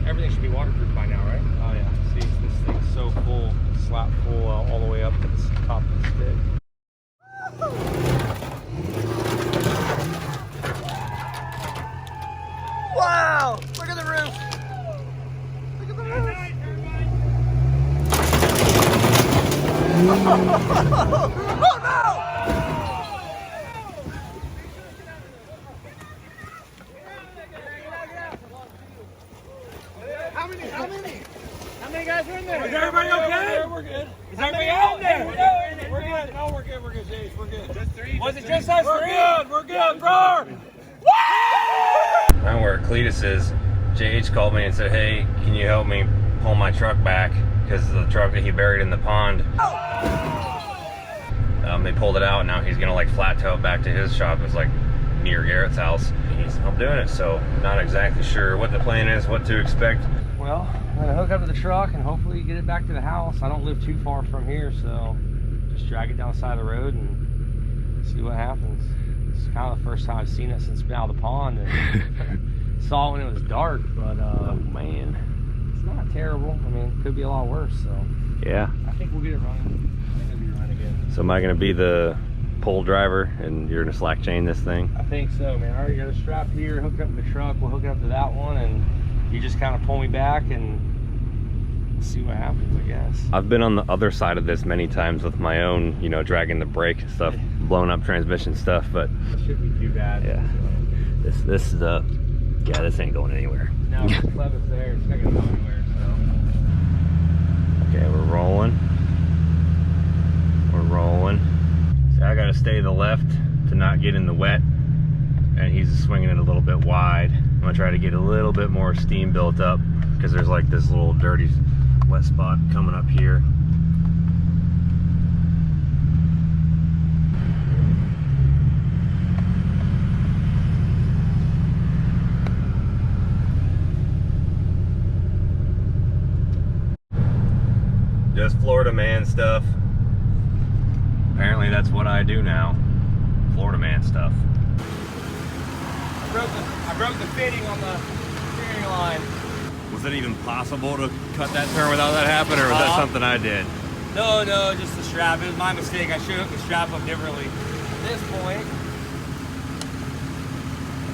Everything should be waterproof by now, right? Oh yeah. See, this thing's so full, slap full all the way up to the top of the stick. Wow! Look at the roof! Look at the roof! Oh no! How many guys are in there? Is everybody okay? We're good. Is everybody out there? We're good. No, we're good. We're good, James. We're good. Just three. Was it just us? We're good. We're good, bro. Now where Cleetus is, JH called me and said, hey, can you help me pull my truck back? Because the truck that he buried in the pond, they pulled it out, and now he's gonna like flat tow it back to his shop. It's like near Garrett's house. I'm doing it, so not exactly sure what the plan is, what to expect. Well, I'm gonna hook up to the truck and hopefully get it back to the house. I don't live too far from here, so just drag it down the side of the road and see what happens. It's kind of the first time I've seen it since been out of the pond, and saw it when it was dark, but Oh man. it's not terrible. I mean, it could be a lot worse, so Yeah. I think we'll get it running. I think it'll be running again. So am I gonna be the pole driver and you're gonna slack chain this thing? I think so, man. I already got a strap here, hooked up to the truck. We'll hook it up to that one, and you just kind of pull me back and see what happens, I guess. I've been on the other side of this many times with my own, you know, dragging the brake and stuff, blowing up transmission stuff, but It shouldn't be too bad. yeah, this is yeah, this ain't going anywhere. No, the club is there. It's not gonna go anywhere. So Okay, we're rolling. We're rolling. So I gotta stay to the left to not get in the wet, and he's swinging it a little bit wide. I'm gonna try to get a little bit more steam built up because there's like this little dirty wet spot coming up here. Just Florida man stuff. Apparently that's what I do now. Florida man stuff. I broke the fitting on the steering line. Was it even possible to cut that turn without that happening, or was that something I did? No, just the strap. It was my mistake. I should have hooked the strap up differently. At this point,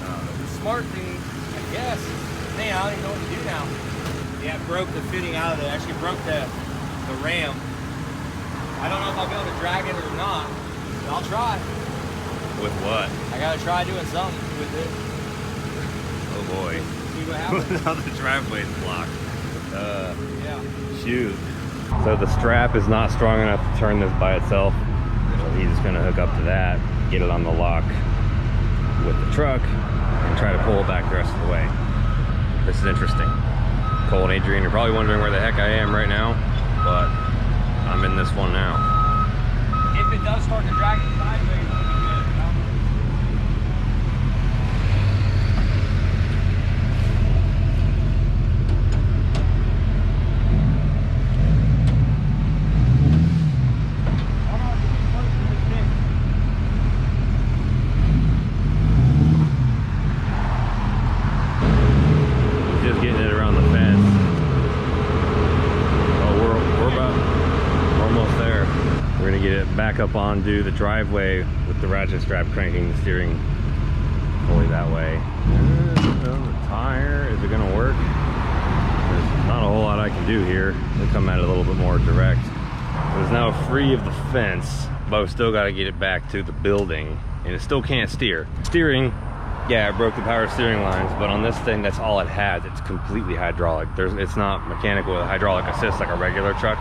the smart thing, I guess, man, I don't even know what to do now. Yeah, I broke the fitting out of it. Actually broke the ram. I don't know if I'll be able to drag it or not, but I'll try. With what? I gotta try doing something with it. Oh boy. See what happens. Now the driveway's blocked. Yeah. Shoot. So the strap is not strong enough to turn this by itself. So he's just gonna hook up to that, get it on the lock with the truck, and try to pull it back the rest of the way. This is interesting. Cole and Adrian, you're probably wondering where the heck I am right now, but I'm in this one now. If it does start to drag it sideways, it'll be good. Just getting it around the fence. Oh, we're almost there. We're gonna get it back up onto the driveway with the ratchet strap cranking the steering fully that way. The tire, is it gonna work? There's not a whole lot I can do here. We'll come at it a little bit more direct. It is now free of the fence, but I've still got to get it back to the building, and it still can't steer. Steering, yeah, I broke the power steering lines, but on this thing, that's all it has. It's completely hydraulic. It's not mechanical with hydraulic assist like a regular truck.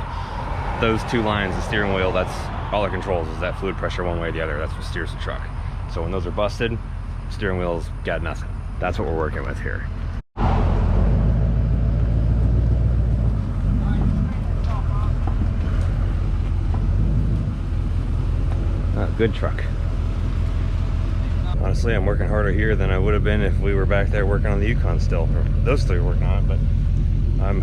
Those two lines, the steering wheel, that's all it controls is that fluid pressure one way or the other. That's what steers the truck. So when those are busted, steering wheel's got nothing. That's what we're working with here. Good truck. Honestly, I'm working harder here than I would have been if we were back there working on the Yukon still. Or those three are working on it, but I'm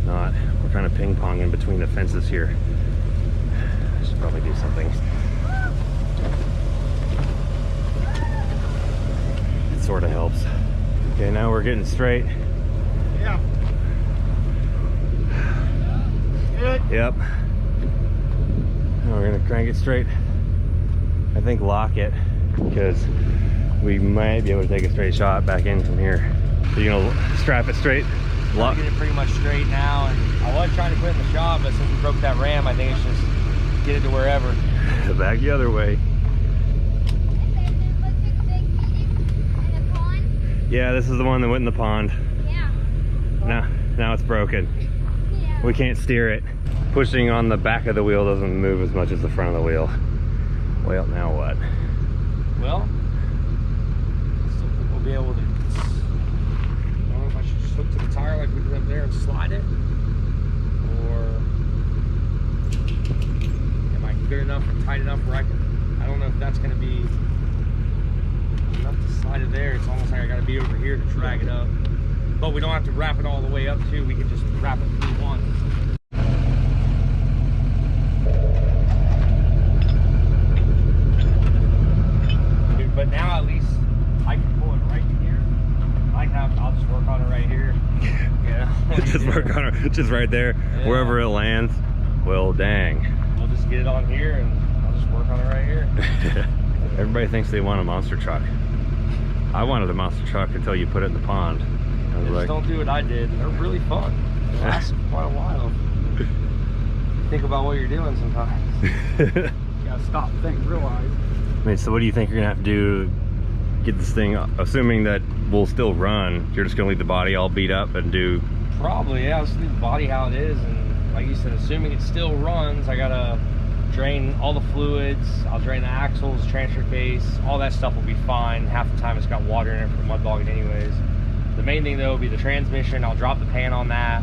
not. We're kind of ping-ponging between the fences here. I should probably do something. It sort of helps. Okay, now we're getting straight. Yeah. Good. Yep. Now we're gonna crank it straight. I think lock it, because we might be able to take a straight shot back in from here. So you're gonna strap it straight? Lock. Get it pretty much straight now, and I was trying to put it in the shop, but since we broke that ram, I think it's just get it to wherever. Back the other way. Yeah, this is the one that went in the pond. Yeah. Now it's broken. Yeah. We can't steer it. Pushing on the back of the wheel doesn't move as much as the front of the wheel. Well, now what? Well, I still think we'll be able to. I don't know if I should just hook to the tire like we did up there and slide it, or am I good enough and tight enough where I can? I don't know if that's going to be enough to slide it there. It's almost like I got to be over here to drag it up, but we don't have to wrap it all the way up too. We can just wrap it through one. But now at least I can pull it right here. I'll just work on it right here. Yeah. Just work on it, just right there, yeah. Wherever it lands. Well, dang. I'll just get it on here and I'll just work on it right here. Everybody thinks they want a monster truck. I wanted a monster truck until you put it in the pond. I was like, don't do what I did. They're really fun. They last quite a while. Think about what you're doing sometimes. You gotta stop, think, realize. I mean, so what do you think you're gonna have to do to get this thing, assuming that we'll still run? You're just gonna leave the body all beat up and do? Probably, yeah. I'll just leave the body how it is, and like you said, assuming it still runs, I gotta drain all the fluids. I'll drain the axles, transfer case, all that stuff will be fine. Half the time it's got water in it from mud bogging anyways. The main thing though will be the transmission. I'll drop the pan on that,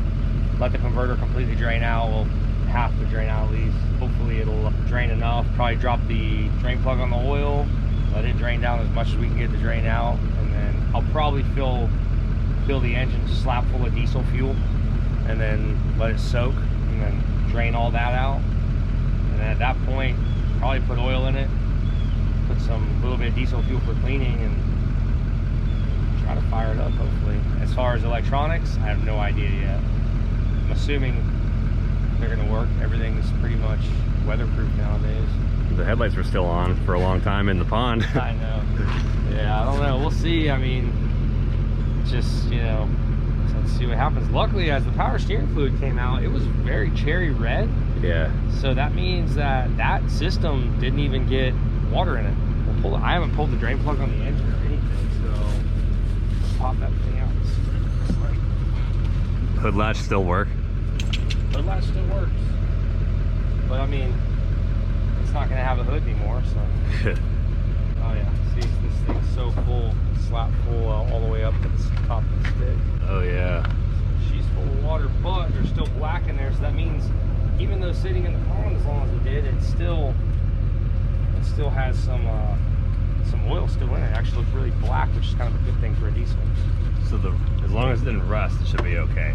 let the converter completely drain out. Well, half to drain out at least. Hopefully it'll drain enough. Probably drop the drain plug on the oil, let it drain down as much as we can get the drain out, and then I'll probably fill the engine slap full of diesel fuel and then let it soak and then drain all that out. And then at that point, probably put oil in it, put some little bit of diesel fuel for cleaning, and try to fire it up hopefully. As far as electronics, I have no idea yet. I'm assuming they're gonna work. Everything's pretty much weatherproof nowadays. The headlights were still on for a long time in the pond. I know. Yeah, I don't know. We'll see. I mean, just, you know, let's see what happens. Luckily, as the power steering fluid came out, it was very cherry red. Yeah. So that means that that system didn't even get water in it. I haven't pulled the drain plug on the engine or anything, so let's pop that thing out. Hood latch still work? Hood latch still works, but I mean, it's not going to have a hood anymore, so. Oh yeah, see, this thing's so full, slap full all the way up to the top of the stick. Oh yeah. She's full of water, but there's still black in there, so that means even though sitting in the pond as long as it did, it still has some oil still in it. It actually looks really black, which is kind of a good thing for a diesel. So as long as it didn't rust, it should be okay.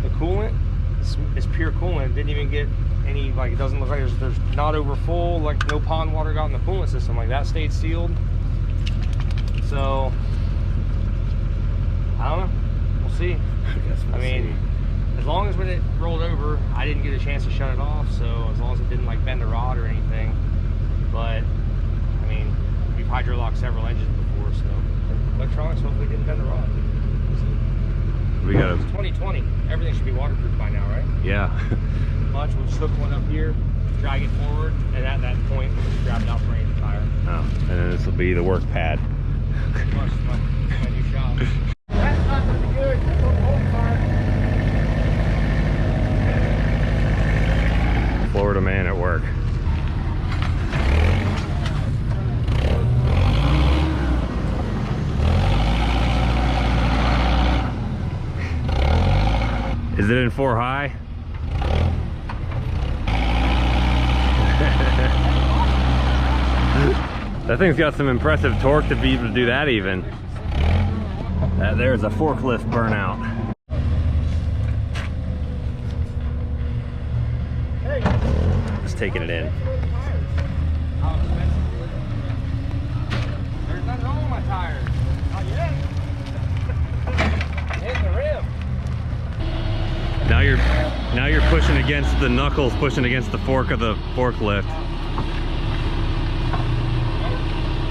The coolant is pure coolant. It didn't even get any, like, it doesn't look like there's not over full, like no pond water got in the coolant system. Like that stayed sealed. So I don't know. We'll see. I mean, as long as when it rolled over, I didn't get a chance to shut it off. So as long as it didn't like bend a rod or anything. But I mean, we've hydrolocked several engines before, so electronics hopefully didn't bend the rod. We got It's 2020. Everything should be waterproof by now, right? Yeah. Much. We'll just hook one up here, drag it forward, and at that point, we'll just grab it out for any tire. Oh, and then this will be the work pad. Much my new shop. That's not going to be good. That's what the Florida man at work. Is it in 4 high? That thing's got some impressive torque to be able to do that even. There's a forklift burnout. Just taking it in. How expensive? There's nothing wrong with my tires. Not yet. Hitting the rim. you're pushing against the knuckles, pushing against the fork of the forklift.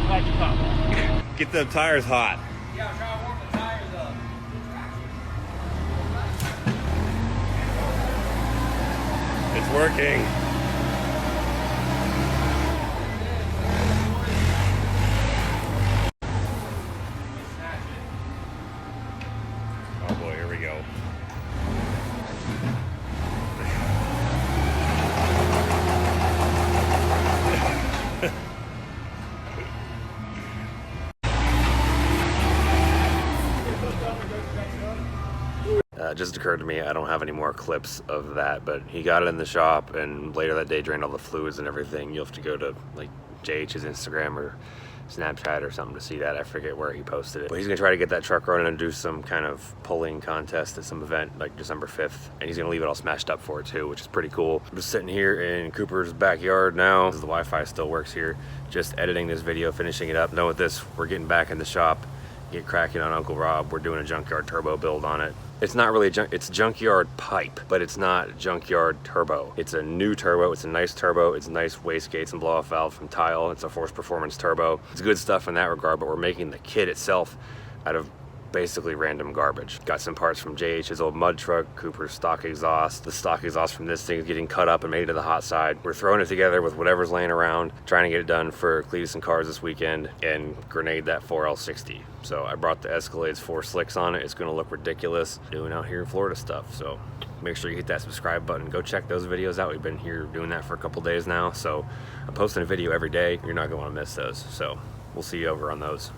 Glad you caught that. Get the tires hot. Yeah, I'm trying to warm the tires up. It's working. Oh boy, here we go. It just occurred to me I don't have any more clips of that, but he got it in the shop and later that day drained all the fluids and everything. You'll have to go to like JH's Instagram or Snapchat or something to see that. I forget where he posted it. But he's gonna try to get that truck running and do some kind of pulling contest at some event like December 5th. And he's gonna leave it all smashed up for it too, which is pretty cool. I'm just sitting here in Cooper's backyard now. The Wi-Fi still works here. Just editing this video, finishing it up. Done with this, we're getting back in the shop, get cracking on Uncle Rob. We're doing a junkyard turbo build on it. It's not really it's junkyard pipe, but it's not junkyard turbo. It's a new turbo, it's a nice turbo, it's nice wastegates and blow-off valve from Tile. It's a Force Performance turbo. It's good stuff in that regard, but we're making the kit itself out of basically random garbage. Got some parts from JH's old mud truck, Cooper's stock exhaust. The stock exhaust from this thing is getting cut up and made to the hot side. We're throwing it together with whatever's laying around, trying to get it done for Cleetus and Cars this weekend and grenade that 4L60. So I brought the Escalade's 4 slicks on it. It's gonna look ridiculous doing out here in Florida stuff. So make sure you hit that subscribe button. Go check those videos out. We've been here doing that for a couple days now. So I'm posting a video every day. You're not gonna wanna miss those. So we'll see you over on those.